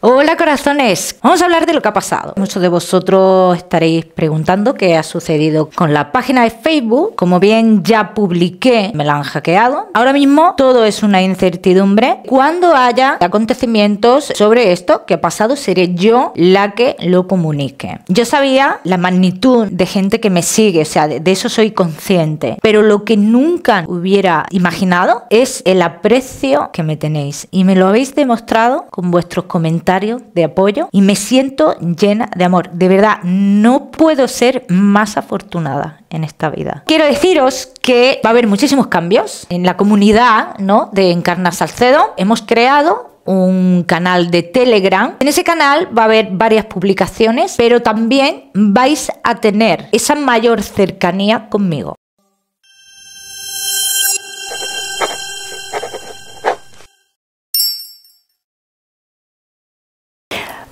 Hola corazones, vamos a hablar de lo que ha pasado. Muchos de vosotros estaréis preguntando qué ha sucedido con la página de Facebook. Como bien ya publiqué, me la han hackeado. Ahora mismo todo es una incertidumbre. Cuando haya acontecimientos sobre esto que ha pasado, seré yo la que lo comunique. Yo sabía la magnitud de gente que me sigue, o sea, de eso soy consciente. Pero lo que nunca hubiera imaginado es el aprecio que me tenéis. Y me lo habéis demostrado con vuestros comentarios de apoyo y me siento llena de amor. De verdad, no puedo ser más afortunada en esta vida. Quiero deciros que va a haber muchísimos cambios en la comunidad, ¿no?, de Encarna Salcedo. Hemos creado un canal de Telegram. En ese canal va a haber varias publicaciones, pero también vais a tener esa mayor cercanía conmigo.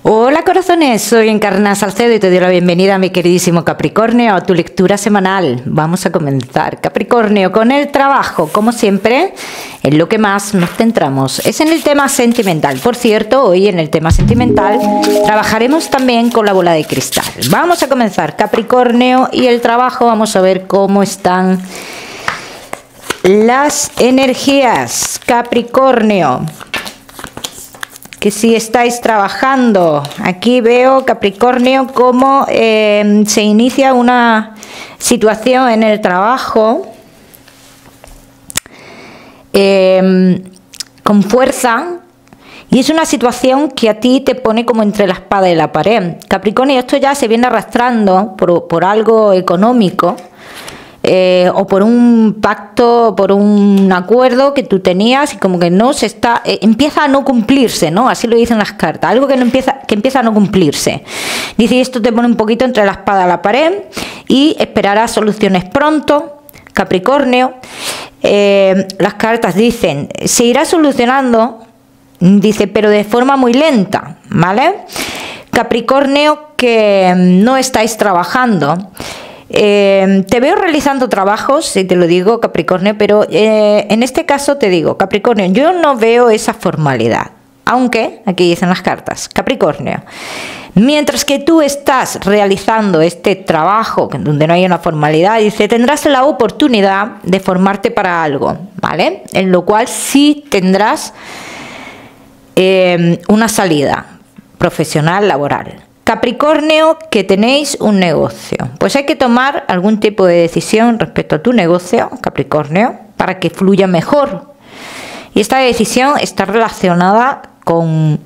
Hola corazones, soy Encarna Salcedo y te doy la bienvenida, mi queridísimo Capricornio, a tu lectura semanal. Vamos a comenzar, Capricornio, con el trabajo. Como siempre, en lo que más nos centramos es en el tema sentimental. Por cierto, hoy en el tema sentimental trabajaremos también con la bola de cristal. Vamos a comenzar, Capricornio, y el trabajo. Vamos a ver cómo están las energías, Capricornio. Que si estáis trabajando, aquí veo, Capricornio, cómo se inicia una situación en el trabajo con fuerza, y es una situación que a ti te pone como entre la espada y la pared. Capricornio, esto ya se viene arrastrando por algo económico. O por un pacto, por un acuerdo que tú tenías y como que no se está, empieza a no cumplirse, ¿no? Así lo dicen las cartas, algo que empieza a no cumplirse. Dice, esto te pone un poquito entre la espada y la pared y esperarás soluciones pronto, Capricornio. Las cartas dicen, se irá solucionando, dice, pero de forma muy lenta, ¿vale? Capricornio, que no estáis trabajando. Te veo realizando trabajos, si te lo digo, Capricornio, pero en este caso te digo, Capricornio, yo no veo esa formalidad, aunque aquí dicen las cartas, Capricornio, mientras que tú estás realizando este trabajo donde no hay una formalidad, dice, tendrás la oportunidad de formarte para algo, ¿vale? En lo cual sí tendrás una salida profesional, laboral. Capricornio, que tenéis un negocio, pues hay que tomar algún tipo de decisión respecto a tu negocio, Capricornio, para que fluya mejor. Y esta decisión está relacionada con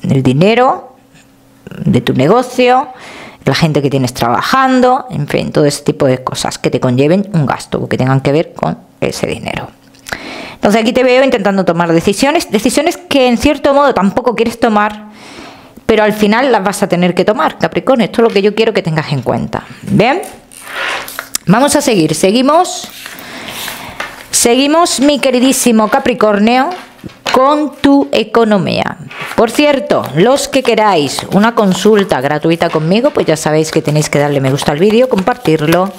el dinero de tu negocio, la gente que tienes trabajando, en fin, todo ese tipo de cosas que te conlleven un gasto o que tengan que ver con ese dinero. Entonces aquí te veo intentando tomar decisiones que en cierto modo tampoco quieres tomar, pero al final las vas a tener que tomar, Capricornio. Esto es lo que yo quiero que tengas en cuenta. ¿Bien? Vamos a seguir. Seguimos, mi queridísimo Capricornio, con tu economía. Por cierto, los que queráis una consulta gratuita conmigo, pues ya sabéis que tenéis que darle me gusta al vídeo, compartirlo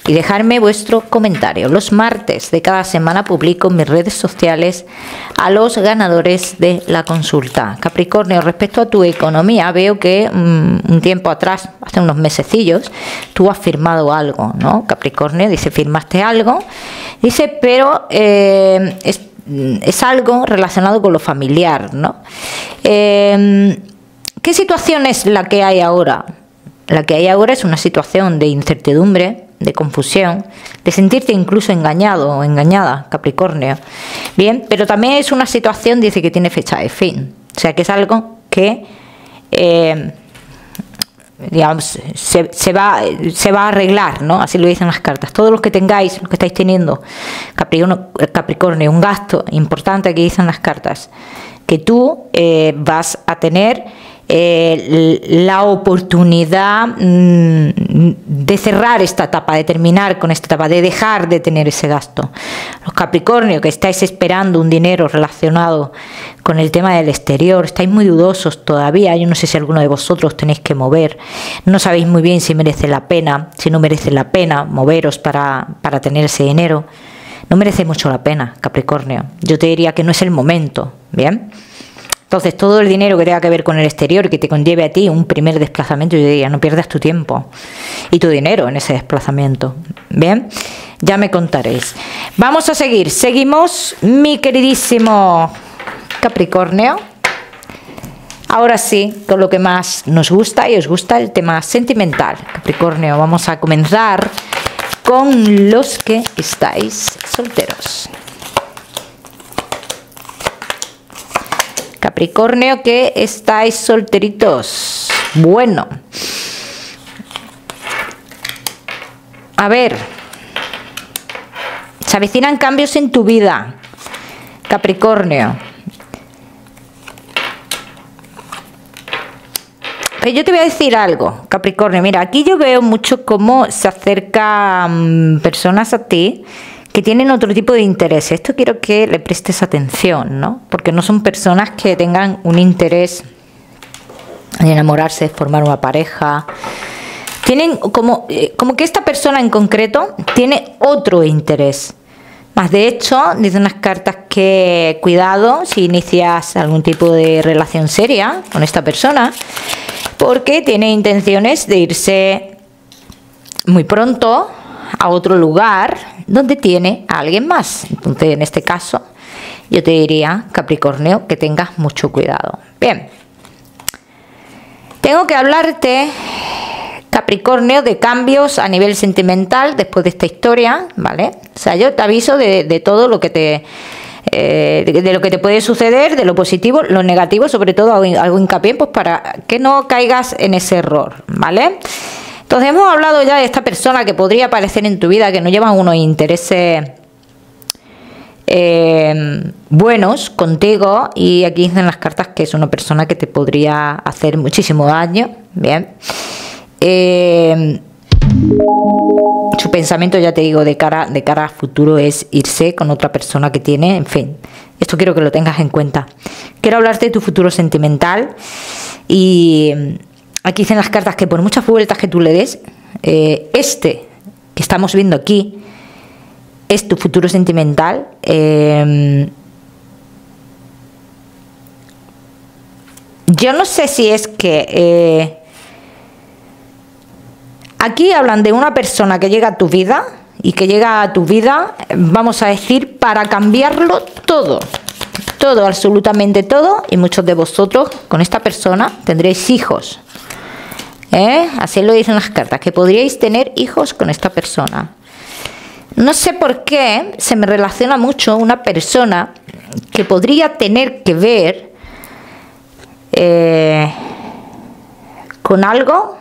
y dejarme vuestro comentario. Los martes de cada semana publico en mis redes sociales a los ganadores de la consulta. Capricornio, respecto a tu economía, veo que un tiempo atrás, hace unos mesecillos, tú has firmado algo, ¿no? Capricornio, dice, firmaste algo, dice, pero es algo relacionado con lo familiar, ¿no? ¿Qué situación es la que hay ahora? La que hay ahora es una situación de incertidumbre, de confusión, de sentirte incluso engañado o engañada, Capricornio. Bien, pero también es una situación, dice, que tiene fecha de fin. O sea, que es algo que, digamos, se va a arreglar, ¿no? Así lo dicen las cartas. Todos los que tengáis, los que estáis teniendo, Capricornio, un gasto importante, aquí dicen las cartas, que tú vas a tener la oportunidad de cerrar esta etapa, de terminar con esta etapa, de dejar de tener ese gasto. Los Capricornio, que estáis esperando un dinero relacionado con el tema del exterior, estáis muy dudosos todavía. Yo no sé si alguno de vosotros tenéis que mover, no sabéis muy bien si merece la pena, si no merece la pena moveros para tener ese dinero. No merece mucho la pena, Capricornio. Yo te diría que no es el momento, ¿bien? Entonces, todo el dinero que tenga que ver con el exterior y que te conlleve a ti un primer desplazamiento, yo diría, no pierdas tu tiempo y tu dinero en ese desplazamiento. Bien, ya me contaréis. Vamos a seguir. Seguimos, mi queridísimo Capricornio. Ahora sí, con lo que más nos gusta y os gusta, el tema sentimental. Capricornio, vamos a comenzar con los que estáis solteros. Capricornio, que estáis solteritos. Bueno, a ver, se avecinan cambios en tu vida, Capricornio. Pero yo te voy a decir algo, Capricornio. Mira, aquí yo veo mucho cómo se acercan personas a ti que tienen otro tipo de interés. Esto quiero que le prestes atención, ¿no? Porque no son personas que tengan un interés en enamorarse, de formar una pareja. Tienen como que esta persona en concreto tiene otro interés. Más de hecho, dice unas cartas que cuidado si inicias algún tipo de relación seria con esta persona, porque tiene intenciones de irse muy pronto a otro lugar donde tiene a alguien más. Entonces, en este caso, yo te diría, Capricornio, que tengas mucho cuidado. Bien, tengo que hablarte, Capricornio, de cambios a nivel sentimental después de esta historia, ¿vale? O sea, yo te aviso de todo lo que te de lo que te puede suceder, de lo positivo, lo negativo, sobre todo hago hincapié pues para que no caigas en ese error, ¿vale? Entonces hemos hablado ya de esta persona que podría aparecer en tu vida, que no lleva unos intereses buenos contigo, y aquí dicen las cartas que es una persona que te podría hacer muchísimo daño. Bien, su pensamiento, ya te digo, de cara a futuro es irse con otra persona que tiene. En fin, esto quiero que lo tengas en cuenta. Quiero hablarte de tu futuro sentimental, y aquí dicen las cartas que por muchas vueltas que tú le des, que estamos viendo aquí es tu futuro sentimental. Yo no sé si es que aquí hablan de una persona que llega a tu vida, y que llega a tu vida, vamos a decir, para cambiarlo todo, absolutamente todo, y muchos de vosotros con esta persona tendréis hijos. Así lo dicen las cartas, que podríais tener hijos con esta persona. No sé por qué se me relaciona mucho una persona que podría tener que ver con algo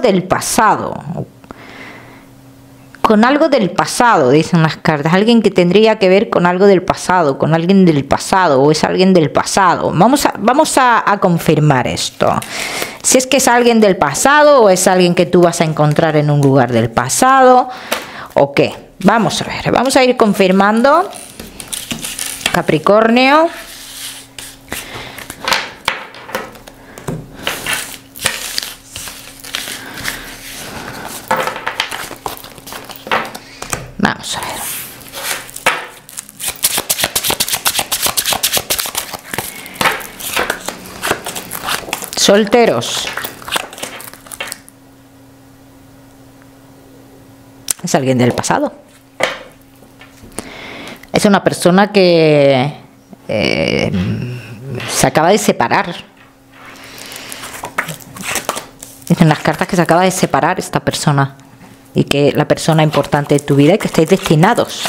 del pasado. Con algo del pasado, dicen las cartas. Alguien que tendría que ver con algo del pasado, con alguien del pasado, o es alguien del pasado. Vamos a confirmar esto. Si es que es alguien del pasado, o es alguien que tú vas a encontrar en un lugar del pasado, o qué. Vamos a ver, vamos a ir confirmando, Capricornio. Vamos a ver. Solteros. Es alguien del pasado. Es una persona que se acaba de separar. Dicen las cartas que se acaba de separar esta persona, y que la persona importante de tu vida, y que estáis destinados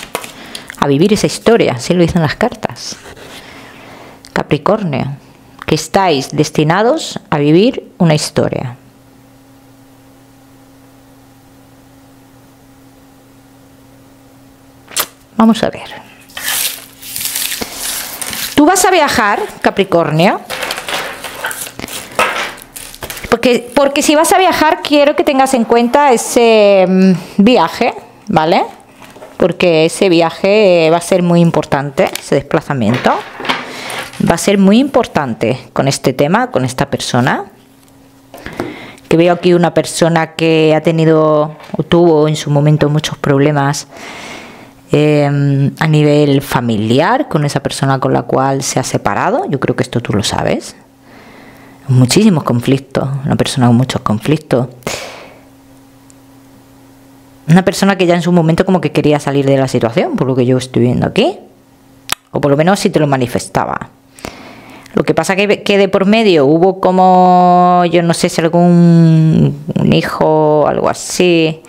a vivir esa historia. Así lo dicen las cartas, Capricornio, que estáis destinados a vivir una historia. Vamos a ver. Tú vas a viajar, Capricornio, porque si vas a viajar, quiero que tengas en cuenta ese viaje, ¿vale? Porque ese viaje va a ser muy importante, ese desplazamiento va a ser muy importante con este tema, con esta persona. Que veo aquí una persona que ha tenido o tuvo en su momento muchos problemas a nivel familiar con esa persona con la cual se ha separado. Yo creo que esto tú lo sabes. Muchísimos conflictos, una persona con muchos conflictos. Una persona que ya en su momento como que quería salir de la situación, por lo que yo estoy viendo aquí. O por lo menos si te lo manifestaba. Lo que pasa que de por medio hubo como, yo no sé si un hijo o algo así.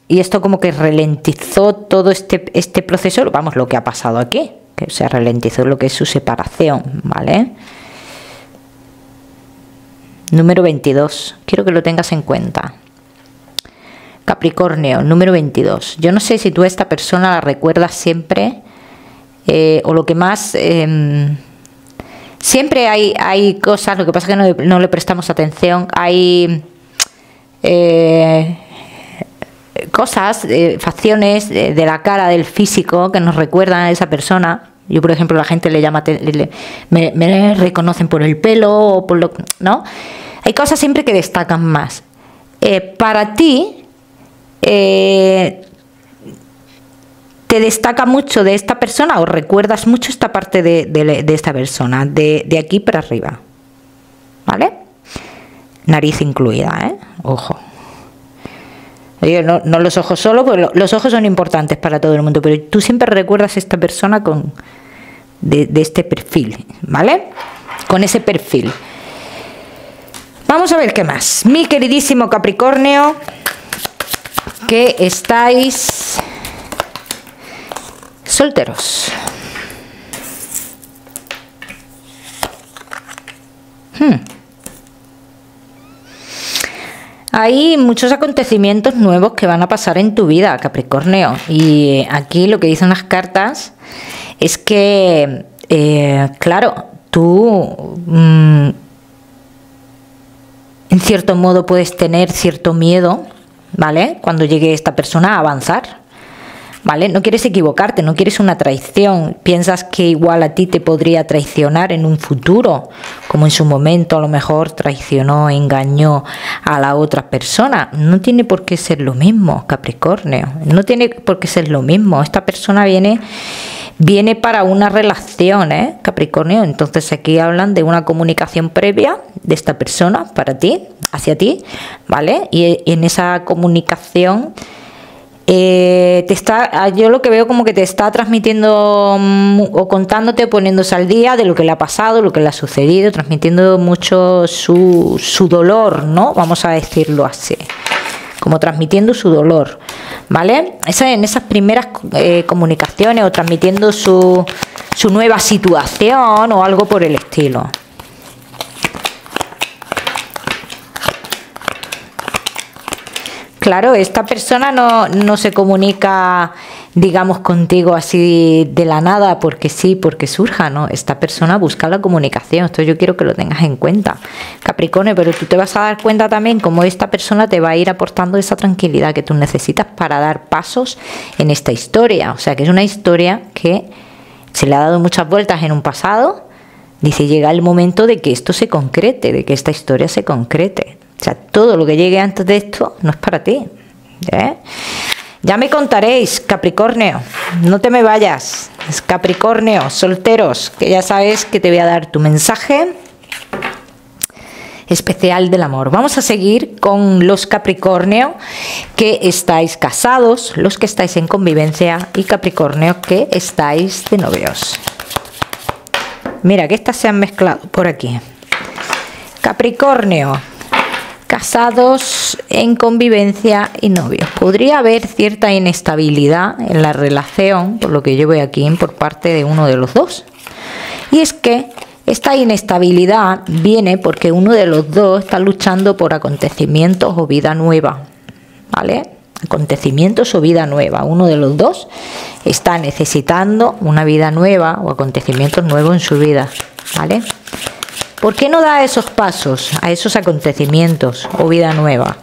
Y esto como que ralentizó todo este proceso, vamos, lo que ha pasado aquí, que se ralentizó lo que es su separación, ¿vale? Número 22, quiero que lo tengas en cuenta. Capricornio, número 22. Yo no sé si tú a esta persona la recuerdas siempre, o lo que más... siempre hay cosas, lo que pasa es que no le prestamos atención, hay... cosas, facciones de la cara, del físico que nos recuerdan a esa persona. Yo, por ejemplo, la gente le llama, me reconocen por el pelo o por lo, ¿no? Hay cosas siempre que destacan más. Para ti, te destaca mucho de esta persona o recuerdas mucho esta parte de esta persona, de aquí para arriba, ¿vale? Nariz incluida, Ojo. No los ojos solo, porque los ojos son importantes para todo el mundo, pero tú siempre recuerdas a esta persona de este perfil, ¿vale? Con ese perfil. Vamos a ver qué más. Mi queridísimo Capricornio, que estáis solteros. Hay muchos acontecimientos nuevos que van a pasar en tu vida, Capricornio. Y aquí lo que dicen las cartas es que, claro, tú en cierto modo puedes tener cierto miedo, ¿vale? Cuando llegue esta persona a avanzar, ¿vale? No quieres equivocarte, no quieres una traición. Piensas que igual a ti te podría traicionar en un futuro, como en su momento a lo mejor traicionó, engañó a la otra persona. No tiene por qué ser lo mismo, Capricornio. No tiene por qué ser lo mismo. Esta persona viene para una relación, Capricornio. Entonces aquí hablan de una comunicación previa de esta persona para ti, hacia ti, ¿vale? Y en esa comunicación yo lo que veo como que te está transmitiendo o contándote, poniéndose al día de lo que le ha pasado, lo que le ha sucedido, transmitiendo mucho su dolor, ¿no? Vamos a decirlo así, como transmitiendo su dolor, ¿vale? En esas primeras comunicaciones, o transmitiendo su nueva situación o algo por el estilo. Claro, esta persona no se comunica, digamos, contigo así de la nada, porque sí, porque surja, ¿no? Esta persona busca la comunicación. Esto yo quiero que lo tengas en cuenta, Capricornio, pero tú te vas a dar cuenta también cómo esta persona te va a ir aportando esa tranquilidad que tú necesitas para dar pasos en esta historia. O sea, que es una historia que se le ha dado muchas vueltas en un pasado. Dice, llega el momento de que esto se concrete, de que esta historia se concrete. O sea, todo lo que llegue antes de esto no es para ti. Ya me contaréis, Capricornio. No te me vayas. Es Capricornio, solteros, que ya sabes que te voy a dar tu mensaje especial del amor. Vamos a seguir con los Capricornio que estáis casados, los que estáis en convivencia y Capricornio que estáis de novios. Mira, que estas se han mezclado por aquí. Capricornio, casados, en convivencia y novios. Podría haber cierta inestabilidad en la relación, por lo que yo veo aquí, por parte de uno de los dos. Y es que esta inestabilidad viene porque uno de los dos está luchando por acontecimientos o vida nueva, ¿vale? Acontecimientos o vida nueva. Uno de los dos está necesitando una vida nueva o acontecimientos nuevos en su vida, ¿vale? ¿Por qué no da esos pasos a esos acontecimientos o vida nueva?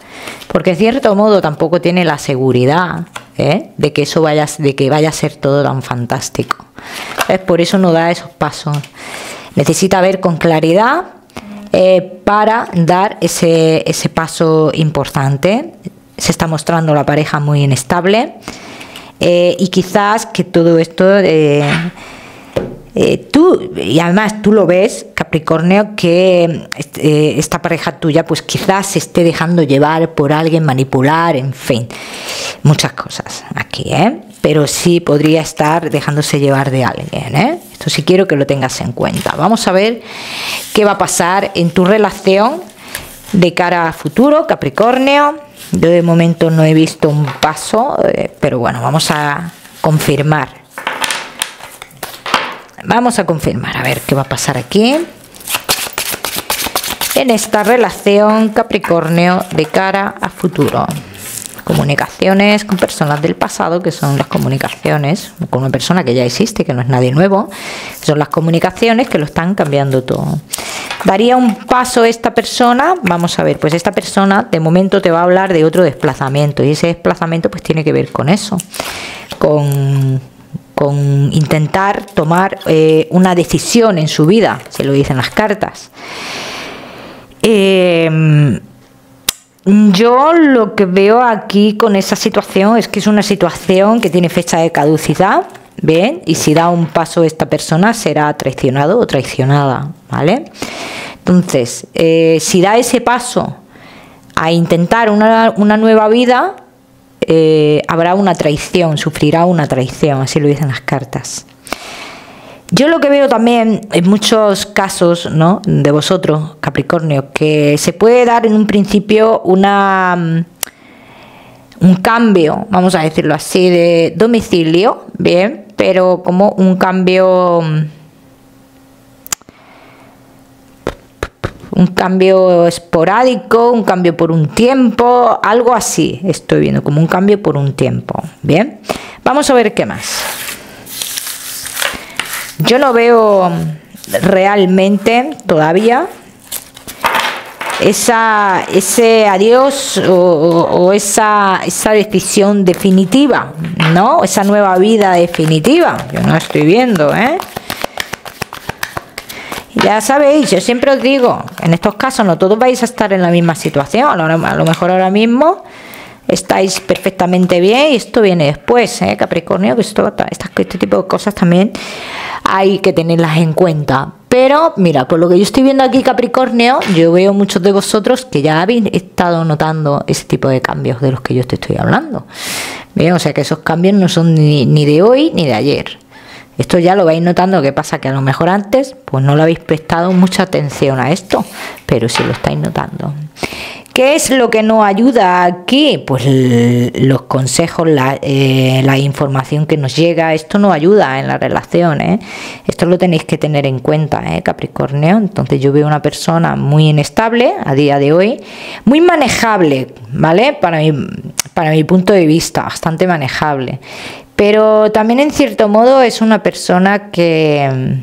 Porque en cierto modo tampoco tiene la seguridad de que eso vaya a ser todo tan fantástico. Entonces, por eso no da esos pasos. Necesita ver con claridad para dar ese paso importante. se está mostrando la pareja muy inestable, y quizás que todo esto tú, y además tú lo ves, Capricornio, que esta pareja tuya pues quizás se esté dejando llevar por alguien, manipular, en fin, muchas cosas aquí, pero sí podría estar dejándose llevar de alguien, esto sí quiero que lo tengas en cuenta. Vamos a ver qué va a pasar en tu relación de cara a futuro, Capricornio. Yo de momento no he visto un paso, pero bueno, vamos a confirmar. Vamos a confirmar, a ver qué va a pasar aquí en esta relación, Capricornio, de cara a futuro. Comunicaciones con personas del pasado, que son las comunicaciones con una persona que ya existe, que no es nadie nuevo, son las comunicaciones que lo están cambiando todo. ¿Daría un paso esta persona? Vamos a ver, pues esta persona de momento te va a hablar de otro desplazamiento, y ese desplazamiento pues tiene que ver con eso, con intentar tomar una decisión en su vida, se lo dicen las cartas. Yo lo que veo aquí con esa situación es que es una situación que tiene fecha de caducidad, ¿bien? Y si da un paso esta persona será traicionado o traicionada, ¿vale? Entonces, si da ese paso a intentar una nueva vida, habrá una traición, sufrirá una traición, así lo dicen las cartas. Yo lo que veo también en muchos casos, ¿no?, de vosotros, Capricornio, que se puede dar en un principio un cambio, vamos a decirlo así, de domicilio, bien, pero como un cambio esporádico, un cambio por un tiempo, algo así estoy viendo, como un cambio por un tiempo. Bien, vamos a ver qué más. Yo no veo realmente todavía ese adiós o esa decisión definitiva, ¿no? Esa nueva vida definitiva. Yo no la estoy viendo, Ya sabéis, yo siempre os digo, en estos casos no todos vais a estar en la misma situación. A lo mejor ahora mismo estáis perfectamente bien y esto viene después, Capricornio, que este tipo de cosas también hay que tenerlas en cuenta. Pero mira, por lo que yo estoy viendo aquí, Capricornio, yo veo muchos de vosotros que ya habéis estado notando ese tipo de cambios de los que yo te estoy hablando. Bien, o sea que esos cambios no son ni de hoy ni de ayer. Esto ya lo vais notando. ¿Qué pasa? Que a lo mejor antes pues no le habéis prestado mucha atención a esto, pero sí lo estáis notando. ¿Qué es lo que nos ayuda aquí? Pues los consejos, la información que nos llega. Esto nos ayuda en la relación, Esto lo tenéis que tener en cuenta, Capricornio. Entonces yo veo una persona muy inestable a día de hoy, muy manejable, ¿vale? Para mi punto de vista, bastante manejable. Pero también en cierto modo es una persona que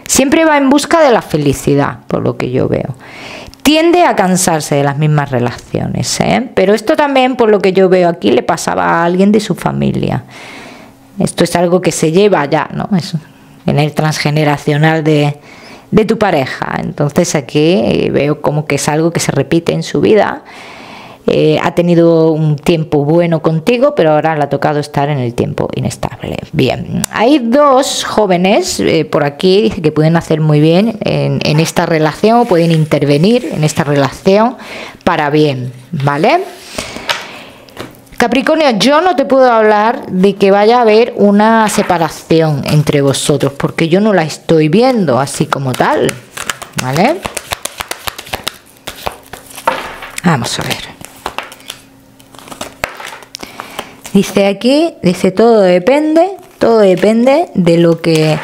siempre va en busca de la felicidad, por lo que yo veo. Tiende a cansarse de las mismas relaciones, pero esto también, por lo que yo veo aquí, le pasaba a alguien de su familia. Esto es algo que se lleva ya, ¿no? Es en el transgeneracional de tu pareja. Entonces aquí veo como que es algo que se repite en su vida. Ha tenido un tiempo bueno contigo, pero ahora le ha tocado estar en el tiempo inestable. Bien, hay dos jóvenes por aquí, dice que pueden hacer muy bien en esta relación, o pueden intervenir en esta relación para bien, ¿vale? Capricornio, yo no te puedo hablar de que vaya a haber una separación entre vosotros, porque yo no la estoy viendo así como tal, ¿vale? Vamos a ver. Dice aquí, dice todo depende de lo que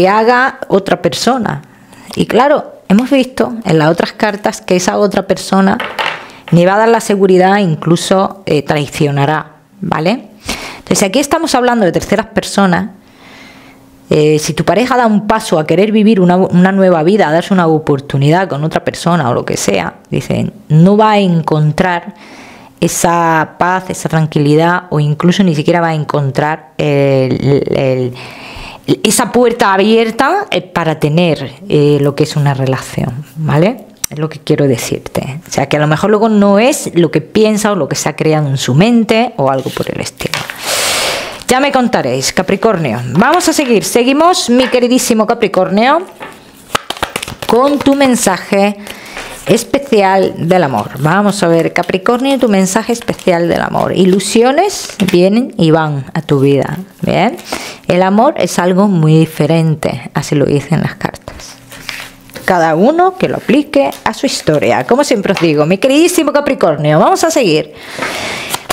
haga otra persona. Y claro, hemos visto en las otras cartas que esa otra persona ni va a dar la seguridad, incluso traicionará, ¿vale? Entonces aquí estamos hablando de terceras personas. Si tu pareja da un paso a querer vivir una nueva vida, a darse una oportunidad con otra persona o lo que sea, dicen, no va a encontrar esa paz, esa tranquilidad, o incluso ni siquiera va a encontrar esa puerta abierta para tener lo que es una relación, ¿vale? Es lo que quiero decirte. O sea, que a lo mejor luego no es lo que piensa o lo que se ha creado en su mente o algo por el estilo. Ya me contaréis, Capricornio. Vamos a seguir. Seguimos, mi queridísimo Capricornio, con tu mensaje especial del amor. Vamos a ver, Capricornio, tu mensaje especial del amor. Ilusiones vienen y van a tu vida. Bien, el amor es algo muy diferente, así lo dicen las cartas. Cada uno que lo aplique a su historia. Como siempre os digo, mi queridísimo Capricornio, vamos a seguir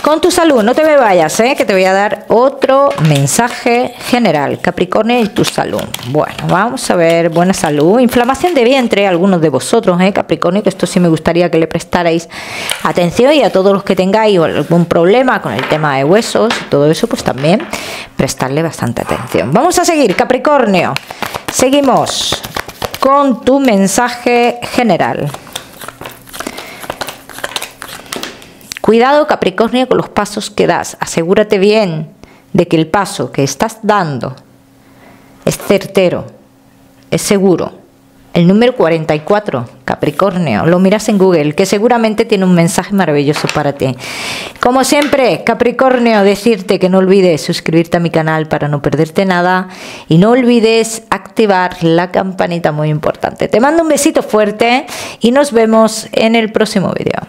con tu salud. No te me vayas, que te voy a dar otro mensaje general. Capricornio y tu salud. Bueno, vamos a ver, buena salud. Inflamación de vientre, algunos de vosotros, Capricornio, que esto sí me gustaría que le prestarais atención, y a todos los que tengáis algún problema con el tema de huesos y todo eso, pues también prestarle bastante atención. Vamos a seguir, Capricornio. Seguimos con tu mensaje general. Cuidado, Capricornio, con los pasos que das. Asegúrate bien de que el paso que estás dando es certero, es seguro. El número 44, Capricornio, lo miras en Google, que seguramente tiene un mensaje maravilloso para ti. Como siempre, Capricornio, decirte que no olvides suscribirte a mi canal para no perderte nada, y no olvides activar la campanita, muy importante. Te mando un besito fuerte y nos vemos en el próximo vídeo.